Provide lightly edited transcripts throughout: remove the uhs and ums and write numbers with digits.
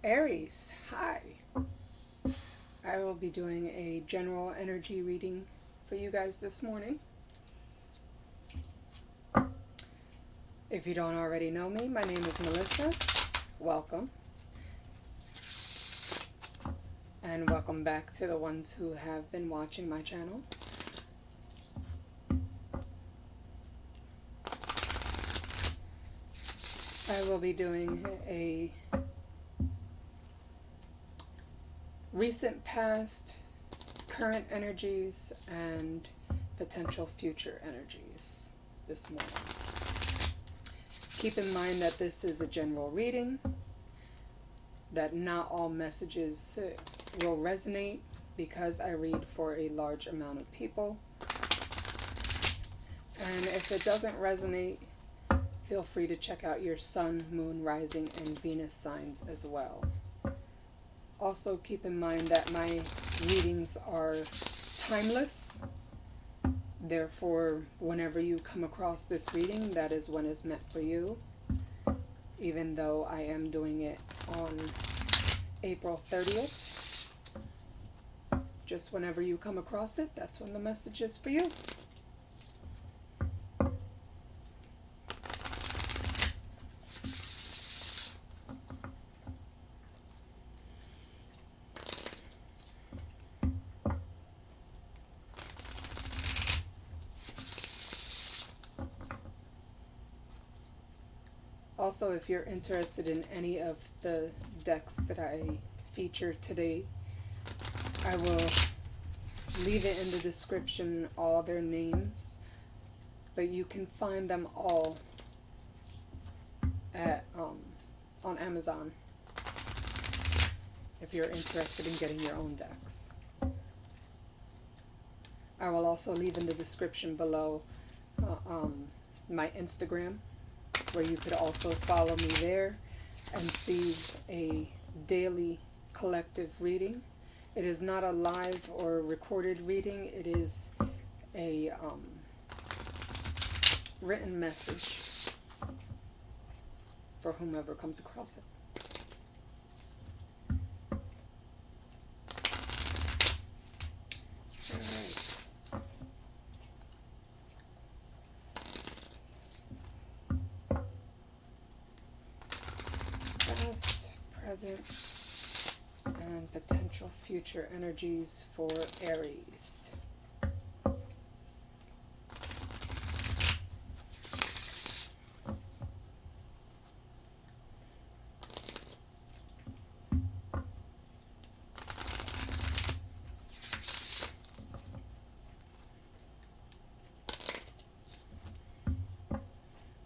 Aries, hi. I will be doing a general energy reading for you guys this morning. If you don't already know me, my name is Melissa. Welcome. And welcome back to the ones who have been watching my channel. I will be doing a recent past, current energies, and potential future energies this morning. Keep in mind that this is a general reading, that not all messages will resonate because I read for a large amount of people. And if it doesn't resonate, feel free to check out your sun, moon, rising, and Venus signs as well. Also keep in mind that my readings are timeless. Therefore, whenever you come across this reading, that is when it's meant for you. Even though I am doing it on April 30th. Just whenever you come across it, that's when the message is for you. Also, if you're interested in any of the decks that I feature today, I will leave it in the description, all their names, but you can find them all at on Amazon if you're interested in getting your own decks. I will also leave in the description below my Instagram, where you could also follow me there and see a daily collective reading. It is not a live or recorded reading. It is a written message for whomever comes across it. Present and potential future energies for Aries.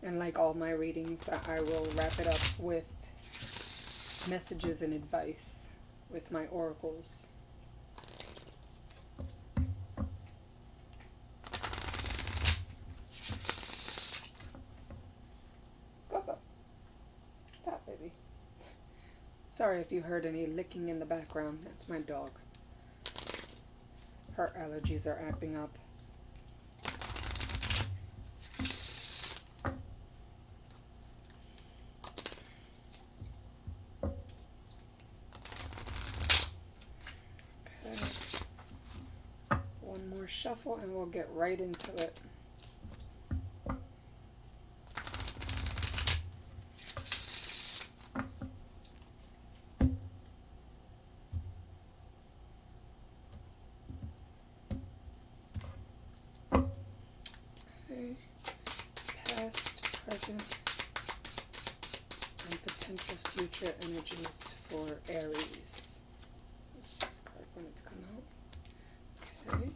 And like all my readings, I will wrap it up with messages and advice with my oracles. Go. Stop, baby. Sorry if you heard any licking in the background. That's my dog. Her allergies are acting up. Shuffle and we'll get right into it. Okay. Past, present, and potential future energies for Aries. This card wanted to come out. Okay.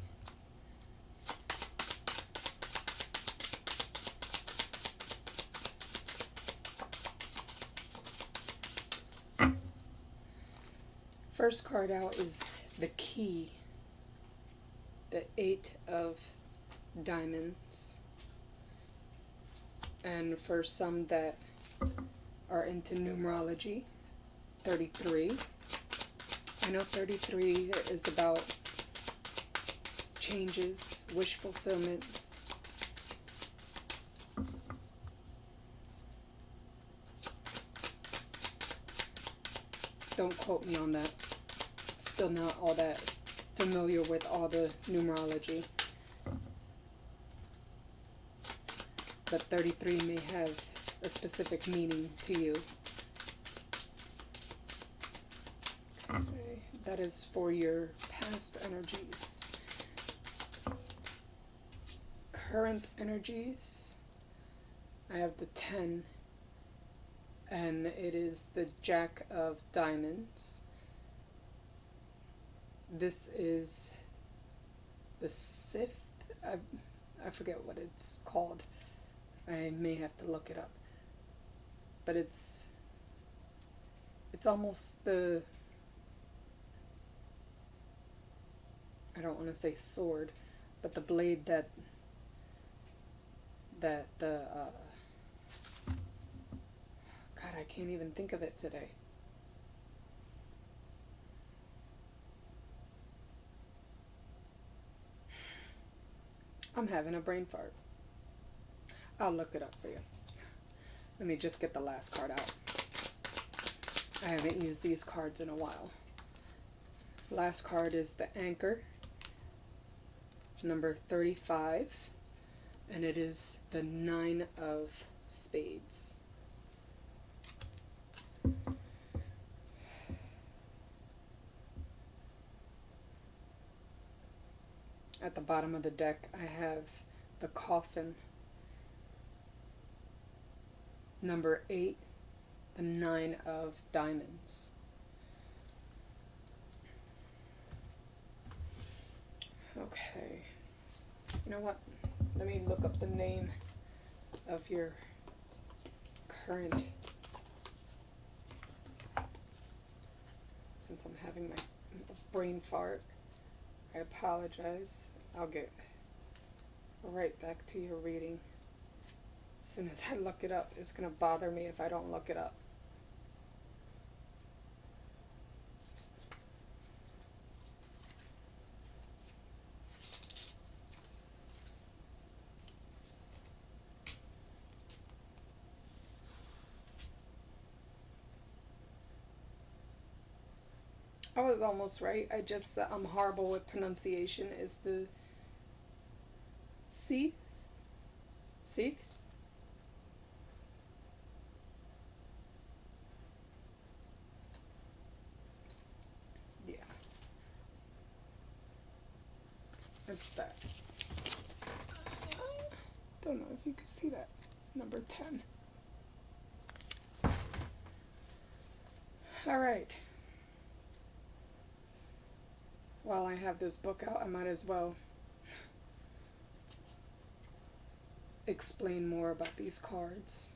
First card out is the key, the 8 of diamonds. And for some that are into numerology, 33. I know 33 is about changes, wish fulfillments. Don't quote me on that. Still not all that familiar with all the numerology. But 33 may have a specific meaning to you. Okay, that is for your past energies. Current energies, I have the 10, and it is the Jack of Diamonds. This is the sixth, I forget what it's called. I may have to look it up. But it's almost the, I don't want to say sword, but the blade that the God, I can't even think of it today. I'm having a brain fart. I'll look it up for you. Let me just get the last card out. I haven't used these cards in a while. Last card is the Anchor, number 35, and it is the 9 of Spades. At the bottom of the deck, I have the Coffin, number 8, the 9 of Diamonds. Okay. You know what? Let me look up the name of your current, since I'm having my brain fart. I apologize. I'll get right back to your reading. As soon as I look it up, it's going to bother me if I don't look it up. I was almost right. I'm horrible with pronunciation. Is the Sieves? Yeah. It's that. Don't know if you can see that. Number 10. All right. While I have this book out, I might as well explain more about these cards.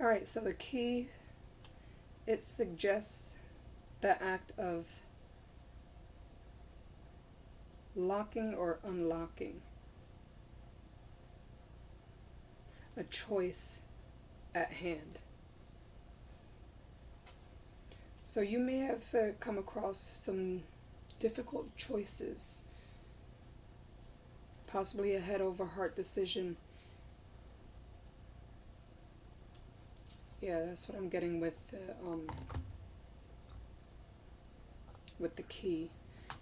All right, so the key, it suggests the act of locking or unlocking a choice at hand. So you may have come across some difficult choices, possibly a head over heart decision. Yeah, that's what I'm getting with the key.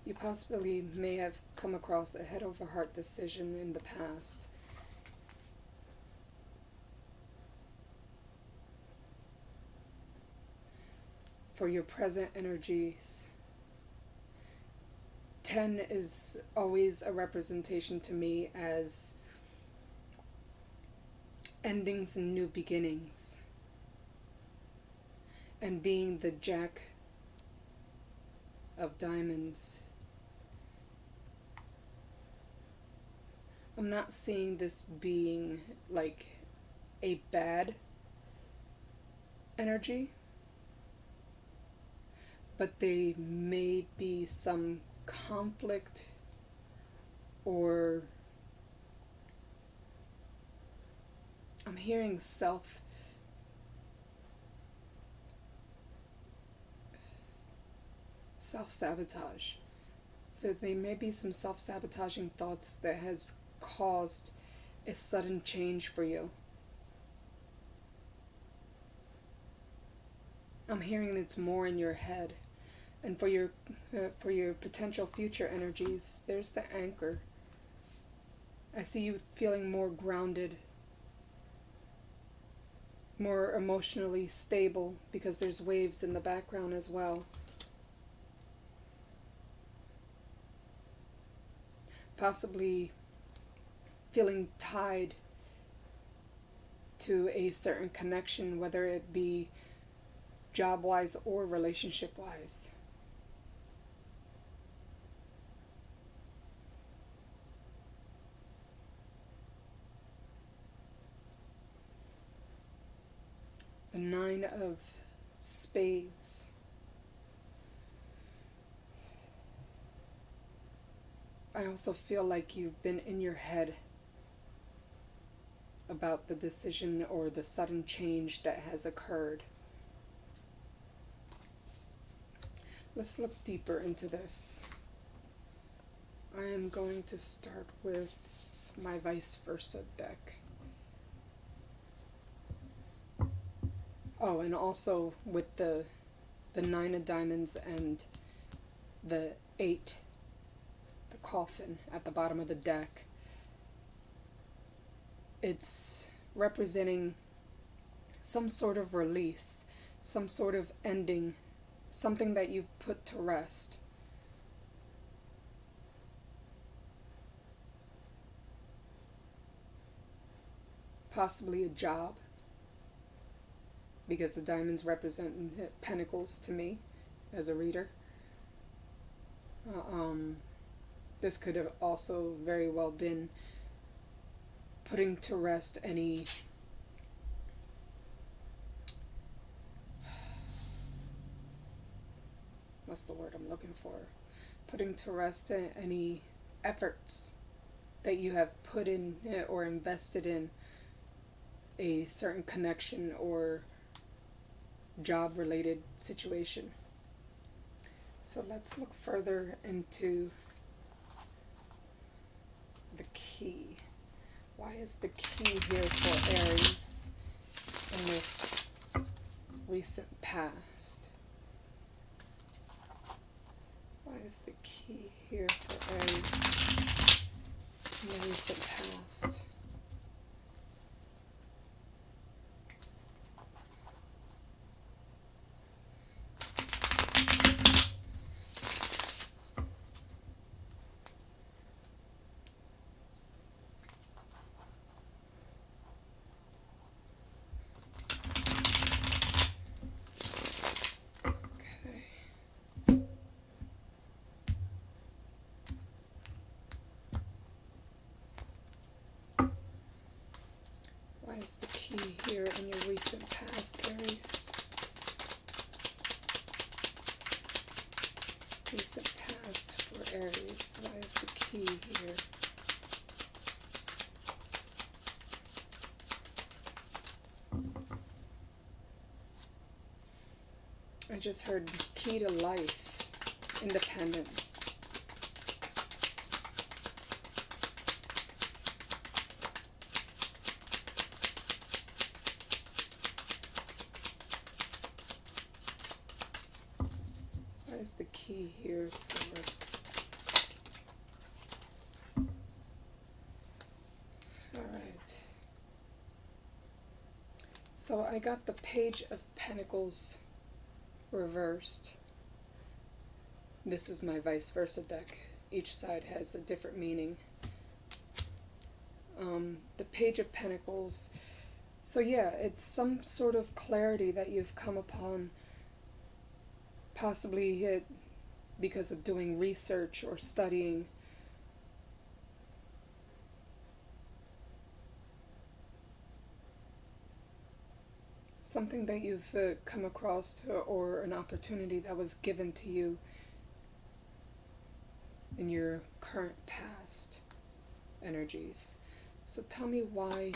You possibly may have come across a head over heart decision in the past. For your present energies, 10 is always a representation to me as endings and new beginnings. And being the Jack of Diamonds, I'm not seeing this being like a bad energy, but there may be some conflict or I'm hearing self-sabotage. So there may be some self-sabotaging thoughts that has caused a sudden change for you. I'm hearing it's more in your head. And for your potential future energies, there's the anchor. I see you feeling more grounded, more emotionally stable, because there's waves in the background as well. Possibly feeling tied to a certain connection, whether it be job-wise or relationship-wise. The 9 of Spades. I also feel like you've been in your head about the decision or the sudden change that has occurred. Let's look deeper into this. I am going to start with my Viceversa deck. Oh, and also with the 9 of Diamonds and the 8, the coffin at the bottom of the deck. It's representing some sort of release, some sort of ending, something that you've put to rest. Possibly a job, because the diamonds represent pentacles to me as a reader. This could have also very well been putting to rest any what's the word I'm looking for? Putting to rest any efforts that you have put in or invested in a certain connection or job-related situation. So let's look further into the key. Why is the key here for Aries in the recent past? Why is the key here for Aries in the recent past? Why is the key here in your recent past, Aries? Recent past for Aries. Why is the key here? I just heard key to life, independence. Is the key here for all right, so I got the Page of Pentacles reversed. This is my Viceversa deck. Each side has a different meaning. The Page of Pentacles, so yeah, it's some sort of clarity that you've come upon, possibly because of doing research or studying. Something that you've come across or an opportunity that was given to you in your current past energies. So tell me why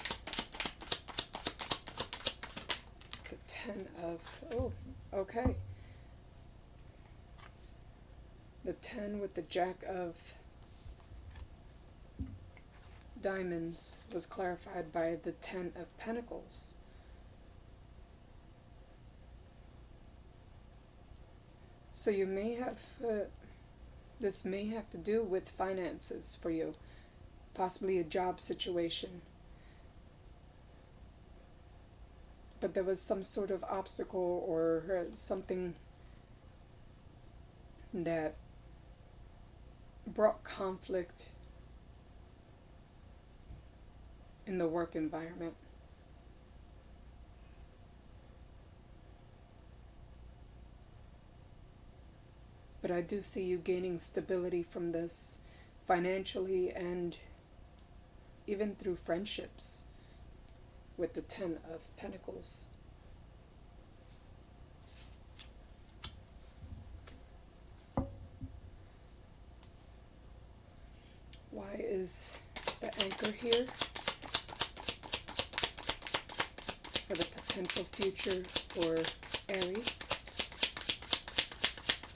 the 10 of, oh, okay. The 10 with the Jack of Diamonds was clarified by the 10 of Pentacles. So you may have, this may have to do with finances for you, possibly a job situation. But there was some sort of obstacle or something that brought conflict in the work environment. But I do see you gaining stability from this financially and even through friendships with the 10 of Pentacles. Why is the anchor here for the potential future for Aries?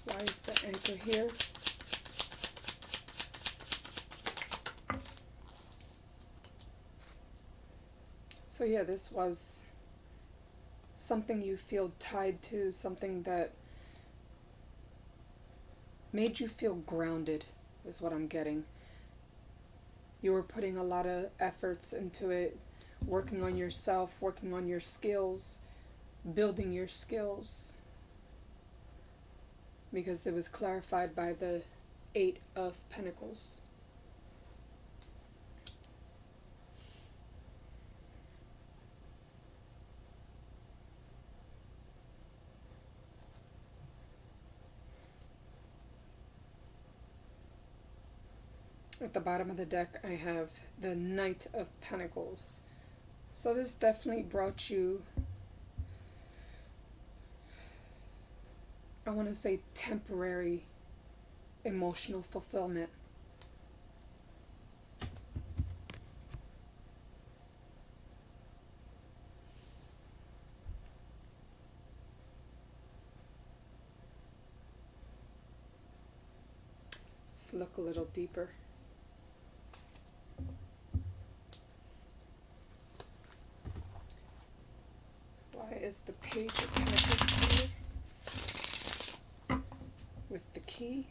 Why is the anchor here? So yeah, this was something you feel tied to, something that made you feel grounded, is what I'm getting. You were putting a lot of efforts into it, working on yourself, working on your skills, building your skills. Because it was clarified by the 8 of Pentacles. At the bottom of the deck, I have the Knight of Pentacles. So this definitely brought you, I want to say, temporary emotional fulfillment. Let's look a little deeper. Why is the Page of Pentacles here? With the key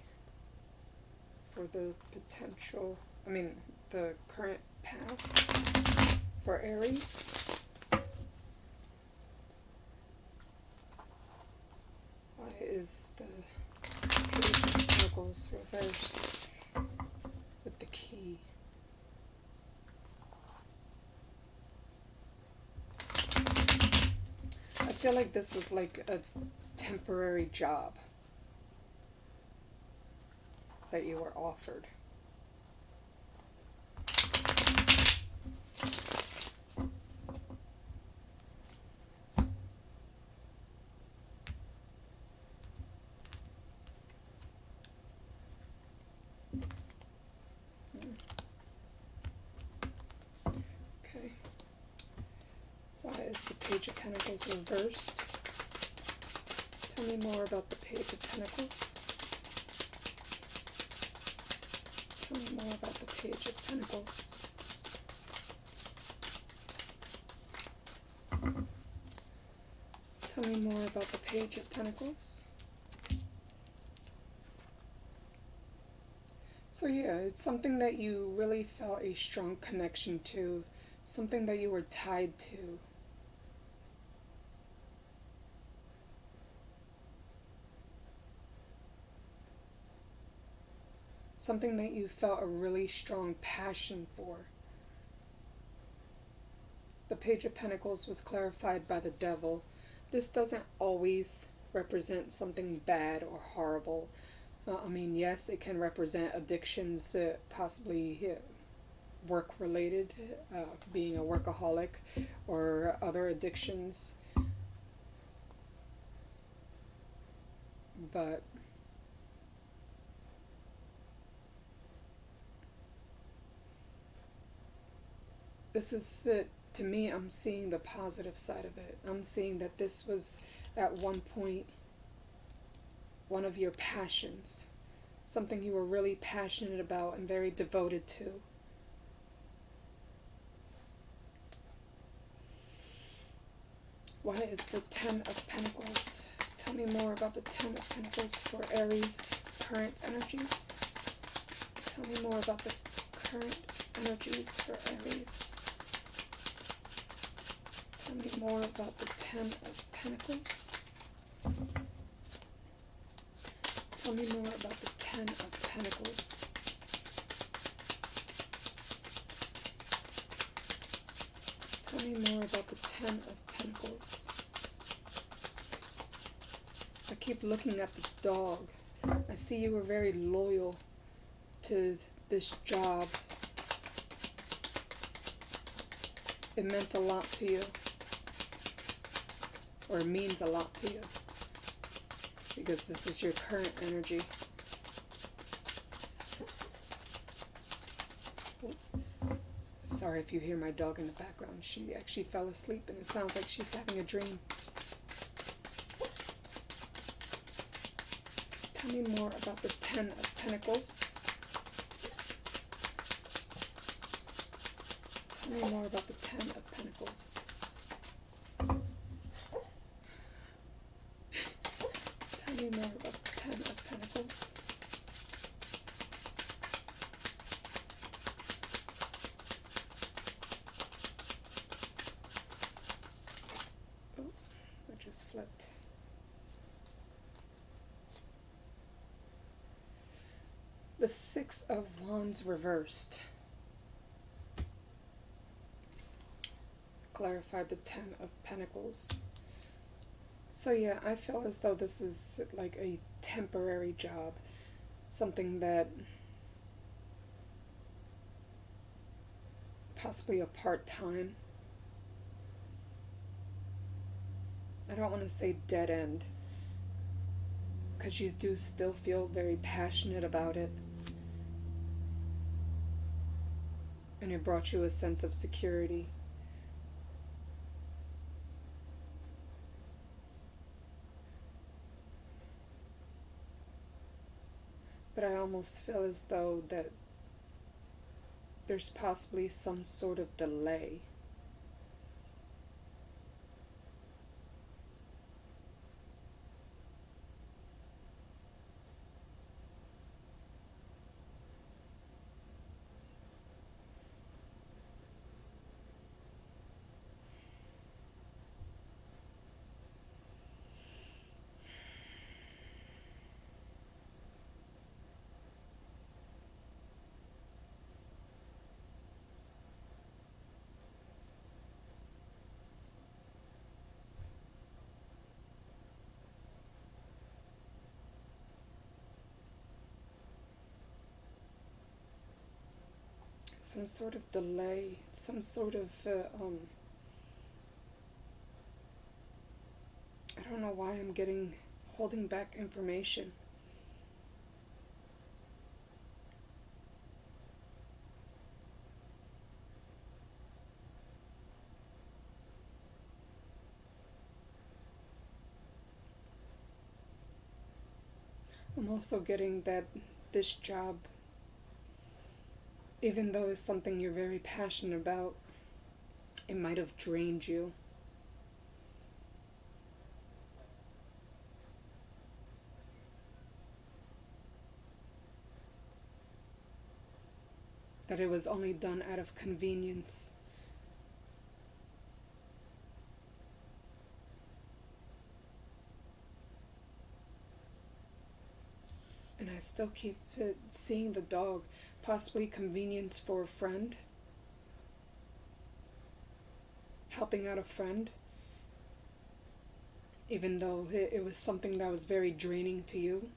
for the potential, the current past for Aries. Why is the Page of Pentacles reversed with the key? I feel like this was like a temporary job that you were offered. Okay. Why is the Page of Pentacles reversed? Tell me more about the Page of Pentacles. Tell me more about the Page of Pentacles. Tell me more about the Page of Pentacles. So yeah, it's something that you really felt a strong connection to, something that you were tied to. Something that you felt a really strong passion for. The Page of Pentacles was clarified by the Devil. This doesn't always represent something bad or horrible. Yes, it can represent addictions, possibly work-related, being a workaholic, or other addictions. But this is it. To me, I'm seeing the positive side of it. I'm seeing that this was at one point one of your passions, something you were really passionate about and very devoted to. Why is the Ten of Pentacles? Tell me more about the Ten of Pentacles for Aries current energies. Tell me more about the current energies for Aries. Tell me more about the Ten of Pentacles. Tell me more about the Ten of Pentacles. Tell me more about the Ten of Pentacles. I keep looking at the dog. I see you were very loyal to this job. It meant a lot to you. Or it means a lot to you. Because this is your current energy. Sorry if you hear my dog in the background. She actually fell asleep and it sounds like she's having a dream. Tell me more about the Ten of Pentacles. Tell me more about the Ten of Pentacles. Tell me more about the Ten of Pentacles. Oh, I just flipped. The Six of Wands reversed. Clarified the Ten of Pentacles. So yeah, I feel as though this is like a temporary job. Something that possibly a part-time. I don't want to say dead end, because you do still feel very passionate about it. And it brought you a sense of security. But I almost feel as though that there's possibly some sort of delay. Some sort of delay, some sort of, I don't know why I'm holding back information. I'm also getting that this job, even though it's something you're very passionate about, it might have drained you. That it was only done out of convenience. And I still keep seeing the dog, possibly convenience for a friend, helping out a friend, even though it was something that was very draining to you.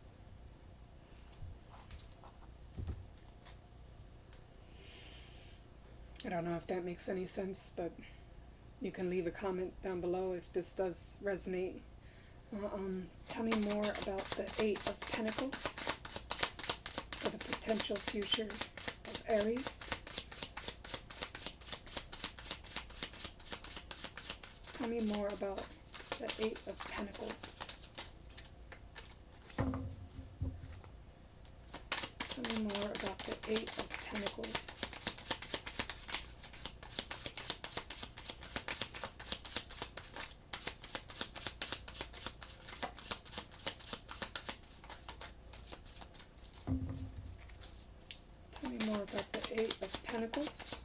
I don't know if that makes any sense, but you can leave a comment down below if this does resonate. Tell me more about the Eight of Pentacles for the potential future of Aries. Tell me more about the Eight of Pentacles. Eight of Pentacles. Tell me more about the Eight of Pentacles.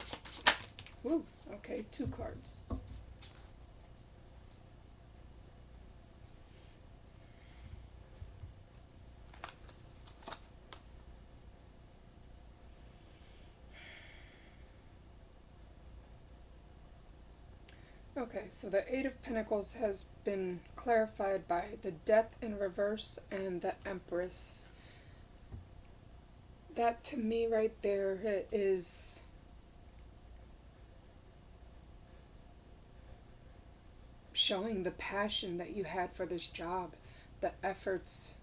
Woo, okay, 2 cards. Okay, so the Eight of Pentacles has been clarified by the Death in reverse and the Empress. That to me right there is showing the passion that you had for this job, the efforts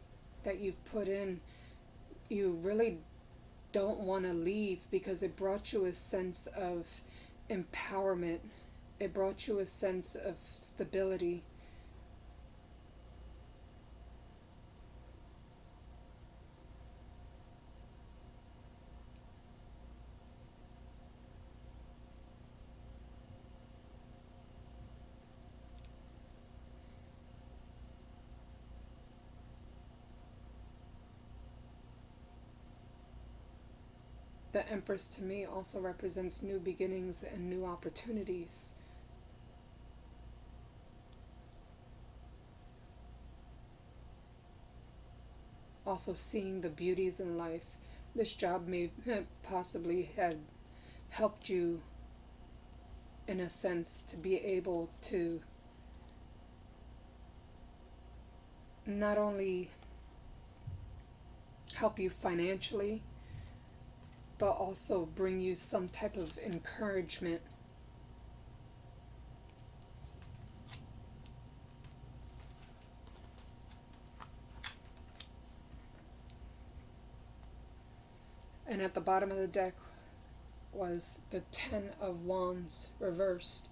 that you've put in. You really don't want to leave because it brought you a sense of empowerment. It brought you a sense of stability. The Empress to me also represents new beginnings and new opportunities. Also seeing the beauties in life. This job may possibly have helped you in a sense to be able to not only help you financially, but also bring you some type of encouragement. And at the bottom of the deck was the Ten of Wands reversed.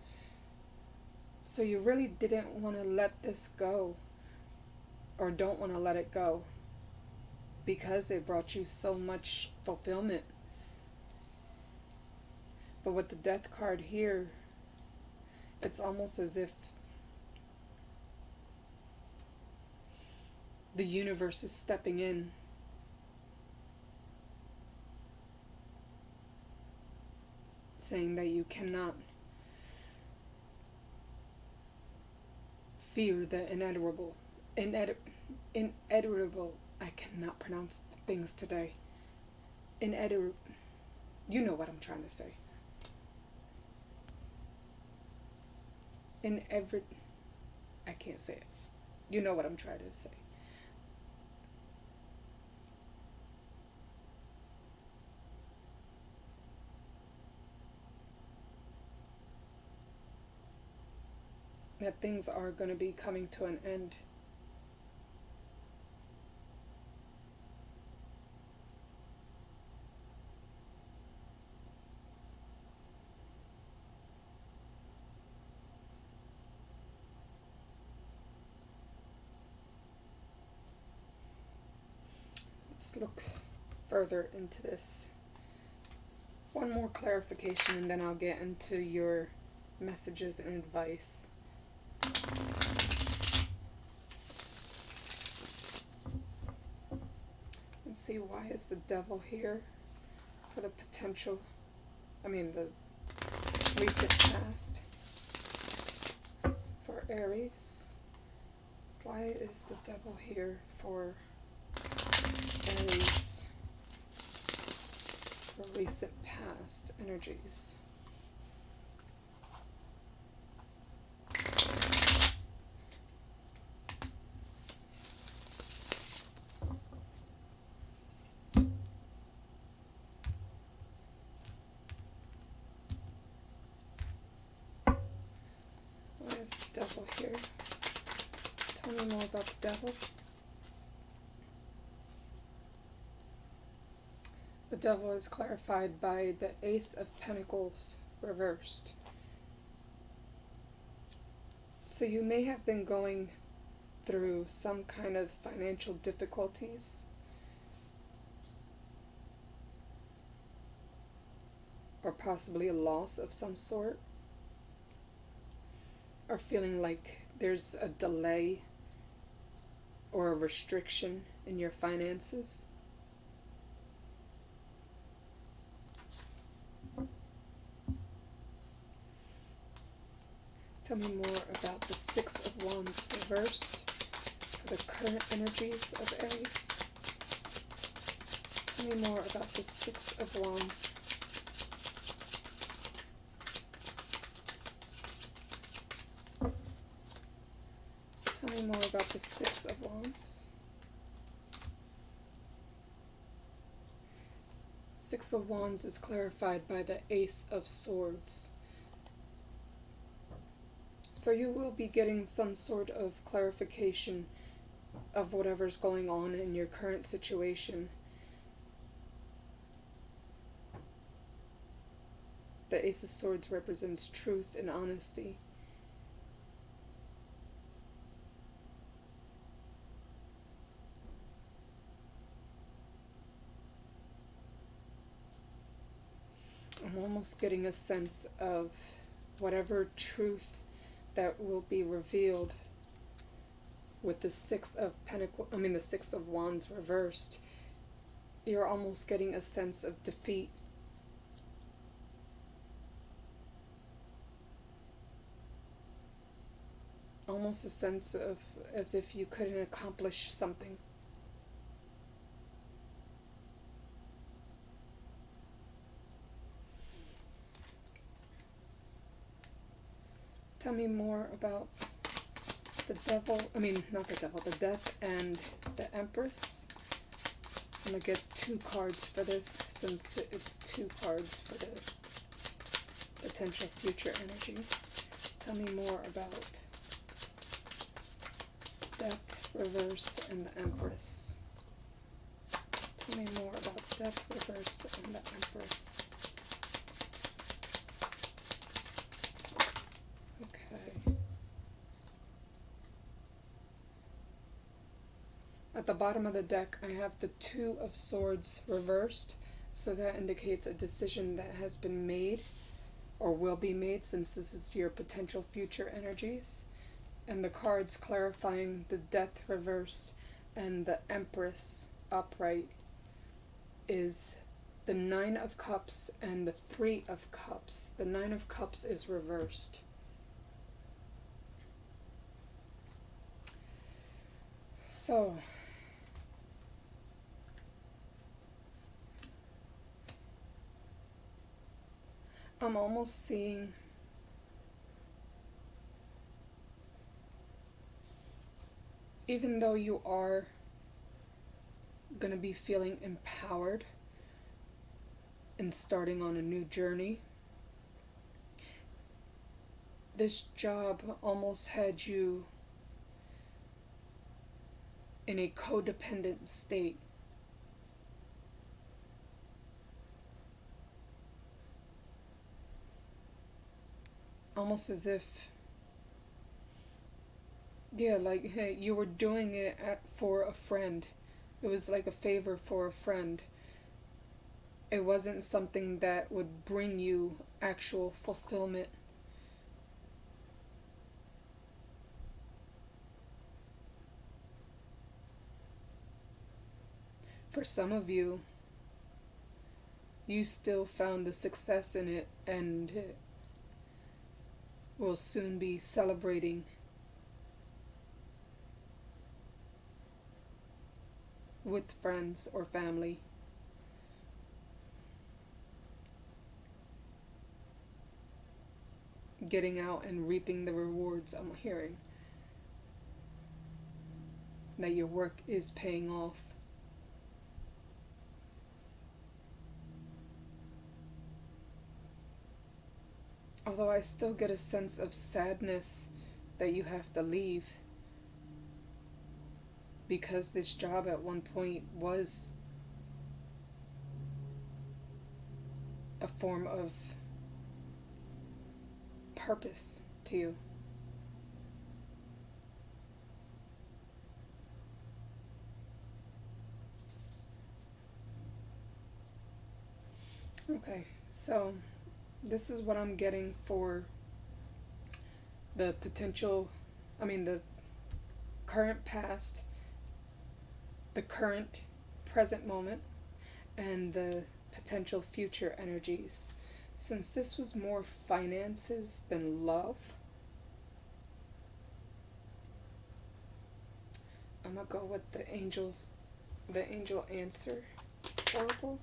So you really didn't want to let this go, or don't want to let it go, because it brought you so much fulfillment. But with the Death card here, it's almost as if the universe is stepping in. Saying that you cannot fear the inevitable. Inevitable. I cannot pronounce things today. You know what I'm trying to say. I can't say it. You know what I'm trying to say. That things are going to be coming to an end. Let's look further into this. One more clarification and then I'll get into your messages and advice. And see, why is the Devil here for the potential, the recent past for Aries? Why is the Devil here for Aries for recent past energies? Why is the Devil here? Tell me more about the Devil. The Devil is clarified by the Ace of Pentacles reversed. So you may have been going through some kind of financial difficulties. or possibly a loss of some sort, or feeling like there's a delay or a restriction in your finances. Tell me more about the Six of Wands reversed for the current energies of Aries. Tell me more about the Six of Wands. Tell me more about the Six of Wands. Six of Wands is clarified by the Ace of Swords. So you will be getting some sort of clarification of whatever's going on in your current situation. The Ace of Swords represents truth and honesty. I'm almost getting a sense of whatever truth that will be revealed with the Six of Wands reversed. You're almost getting a sense of defeat. Almost a sense of as if you couldn't accomplish something. Tell me more about the Death and the Empress. I'm going to get 2 cards for this since it's 2 cards for the potential future energy. Tell me more about Death reversed and the Empress. Tell me more about Death reversed and the Empress. At the bottom of the deck, I have the Two of Swords reversed, so that indicates a decision that has been made or will be made since this is your potential future energies. And the cards clarifying the Death reverse and the Empress upright is the Nine of Cups and the Three of Cups. The Nine of Cups is reversed. So, I'm almost seeing even though you are going to be feeling empowered and starting on a new journey, this job almost had you in a codependent state. Almost as if, like, hey, you were doing it for a friend. It was like a favor for a friend. It wasn't something that would bring you actual fulfillment. For some of you, you still found the success in it and will soon be celebrating with friends or family. Getting out and reaping the rewards. I'm hearing that your work is paying off. Although I still get a sense of sadness that you have to leave, because this job at one point was a form of purpose to you. Okay, so this is what I'm getting for the the current past, the current present moment, and the potential future energies. Since this was more finances than love, I'm gonna go with the angel answer oracle.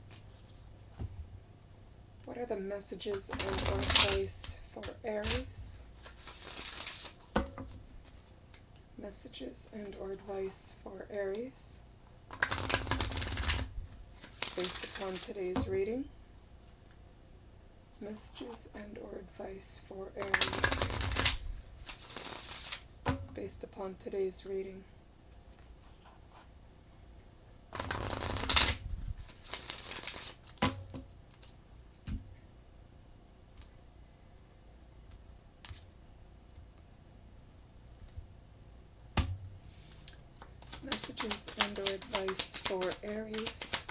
What are the messages and advice for Aries? Messages and or advice for Aries based upon today's reading. Messages and or advice for Aries based upon today's reading. Messages and or advice for Aries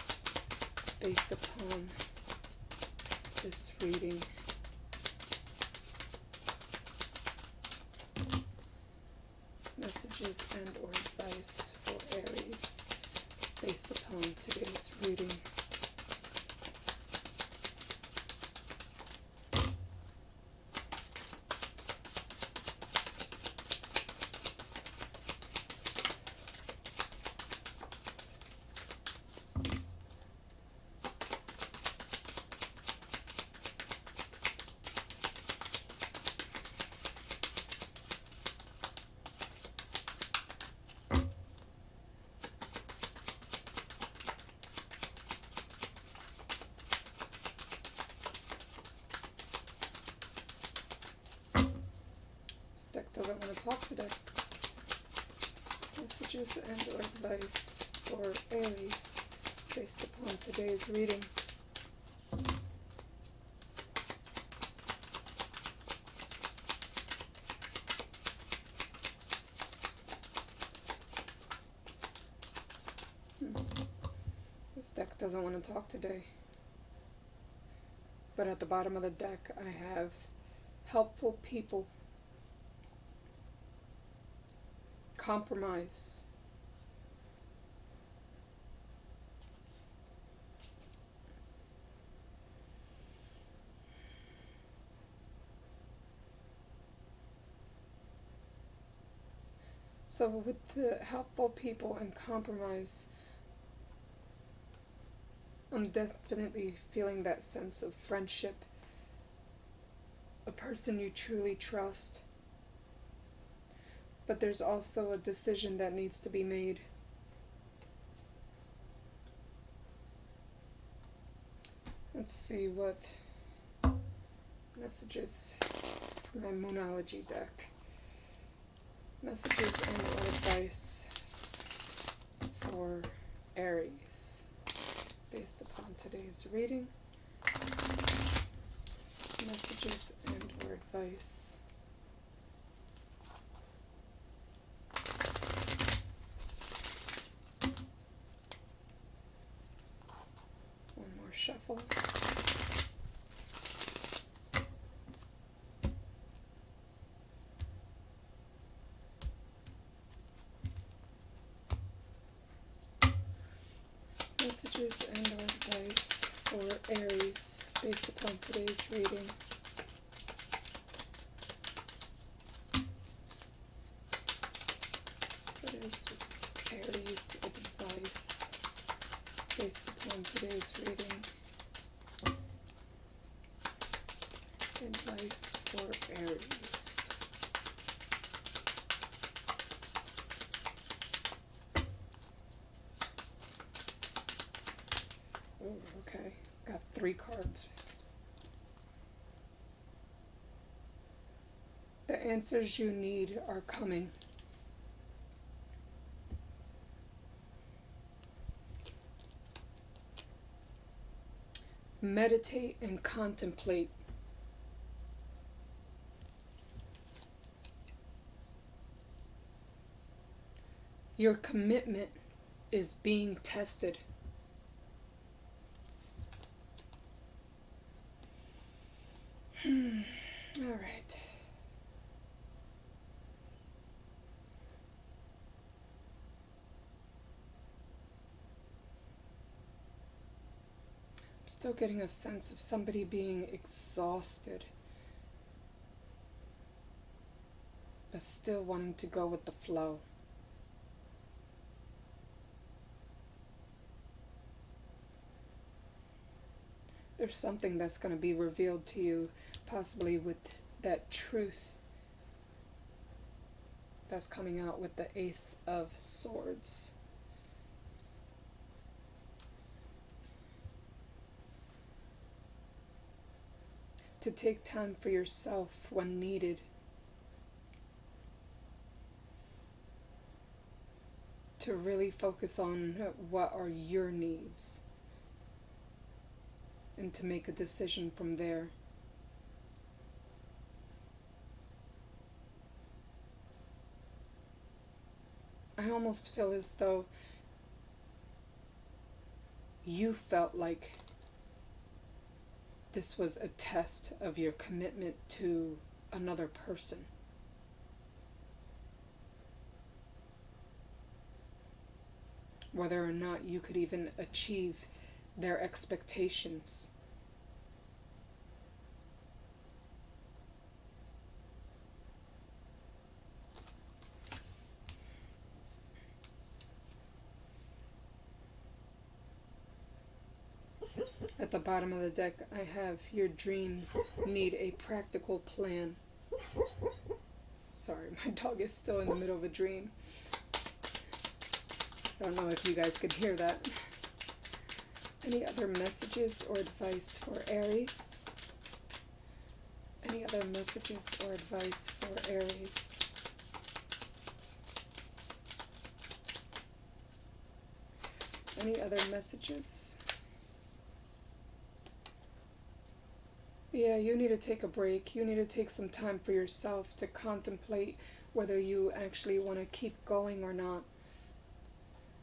based upon this reading. Messages and or advice for Aries based upon today's reading. Deck doesn't want to talk today. Messages and or advice for Aries based upon today's reading. This deck doesn't want to talk today. But at the bottom of the deck I have helpful people, compromise, so with the helpful people and compromise, I'm definitely feeling that sense of friendship, a person you truly trust. But there's also a decision that needs to be made. Let's see what messages from my Moonology deck. Messages and or advice for Aries based upon today's reading. Messages and or advice. Shuffle. Messages and or advice for Aries based upon today's reading. What is Aries advice based upon today's reading? Advice for Aries. Oh, okay. Got 3 cards. The answers you need are coming. Meditate and contemplate. Your commitment is being tested. All right. I'm still getting a sense of somebody being exhausted, but still wanting to go with the flow. There's something that's going to be revealed to you, possibly with that truth that's coming out with the Ace of Swords. To take time for yourself when needed. To really focus on what are your needs. And to make a decision from there. I almost feel as though you felt like this was a test of your commitment to another person. Whether or not you could even achieve their expectations. At the bottom of the deck, I have your dreams need a practical plan. Sorry, my dog is still in the middle of a dream. I don't know if you guys could hear that. Any other messages or advice for Aries? Any other messages or advice for Aries? Any other messages? Yeah, you need to take a break. You need to take some time for yourself to contemplate whether you actually want to keep going or not.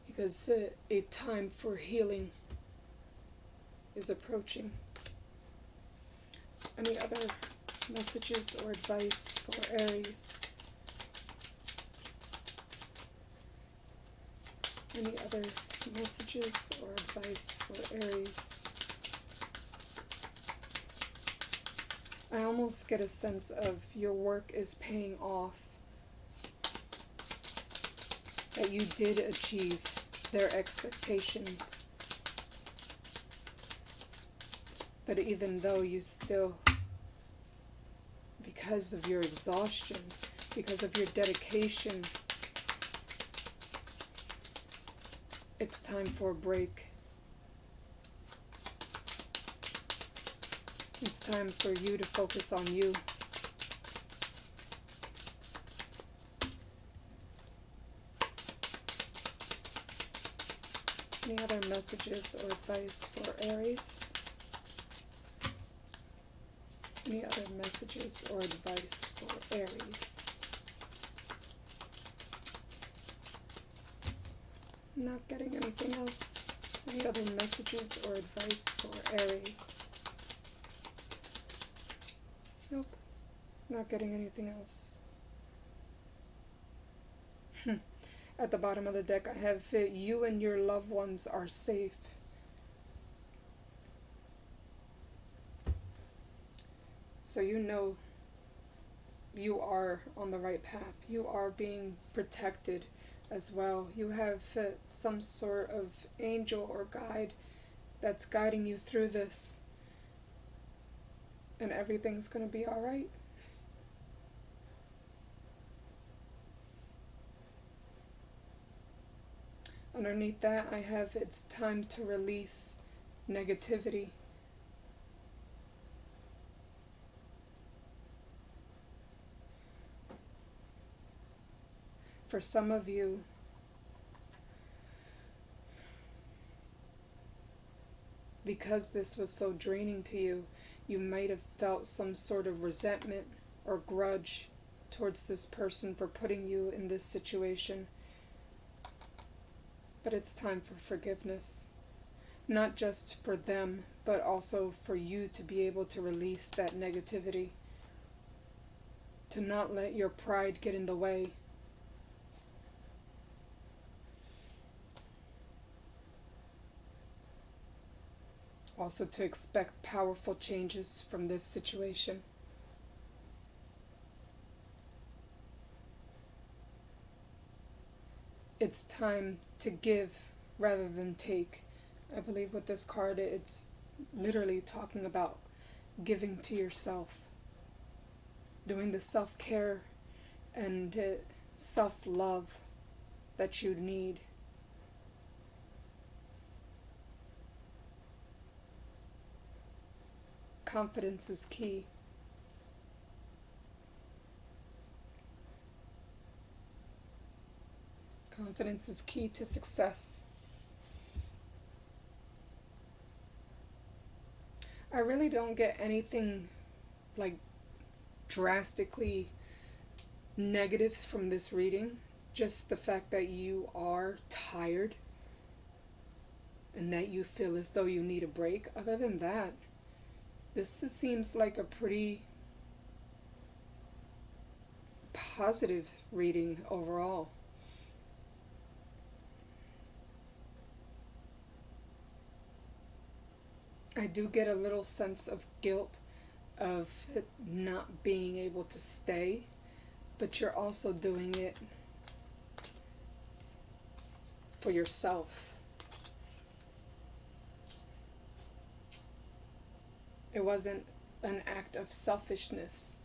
Because a time for healing is approaching. Any other messages or advice for Aries? Any other messages or advice for Aries? I almost get a sense of your work is paying off. That you did achieve their expectations. But even though you still, because of your exhaustion, because of your dedication, it's time for a break. It's time for you to focus on you. Any other messages or advice for Aries? Any other messages or advice for Aries? Not getting anything else. Any other messages or advice for Aries? Nope. Not getting anything else. At the bottom of the deck, I have you and your loved ones are safe. So you know you are on the right path. You are being protected as well. You have some sort of angel or guide that's guiding you through this. And everything's going to be all right. Underneath that, I have it's time to release negativity. For some of you, because this was so draining to you, you might have felt some sort of resentment or grudge towards this person for putting you in this situation. But it's time for forgiveness. not just for them, but also for you to be able to release that negativity, to not let your pride get in the way. Also to expect powerful changes from this situation. It's time to give rather than take. I believe with this card, it's literally talking about giving to yourself, doing the self-care and self-love that you need. Confidence is key. Confidence is key to success. I really don't get anything like drastically negative from this reading. Just the fact that you are tired and that you feel as though you need a break. Other than that, this seems like a pretty positive reading overall. I do get a little sense of guilt of not being able to stay, but you're also doing it for yourself. It wasn't an act of selfishness.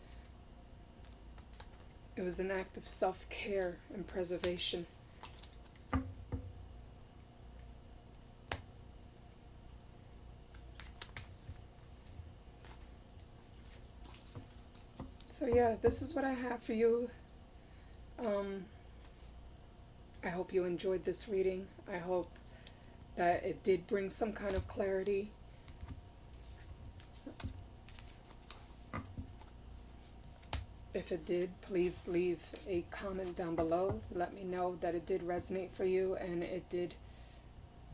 It was an act of self-care and preservation. So yeah, this is what I have for you. I hope you enjoyed this reading. I hope that it did bring some kind of clarity. If it did, please leave a comment down below. Let me know that it did resonate for you and it did,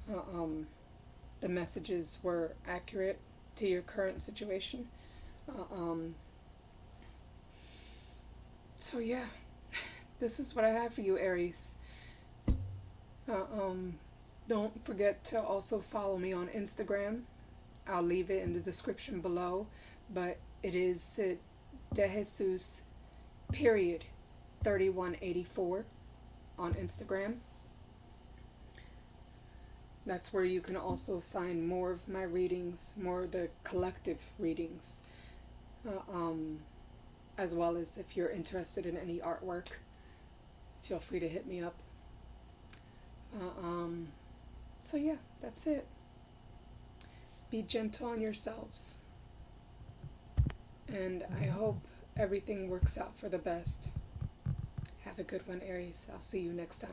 the messages were accurate to your current situation. So yeah, this is what I have for you, Aries. Don't forget to also follow me on Instagram. I'll leave it in the description below, but it is DeJesus period 3184 on Instagram. That's where you can also find more of my readings, more of the collective readings, as well as if you're interested in any artwork, feel free to hit me up. So yeah, that's it. Be gentle on yourselves, and I hope everything works out for the best. Have a good one, Aries. I'll see you next time.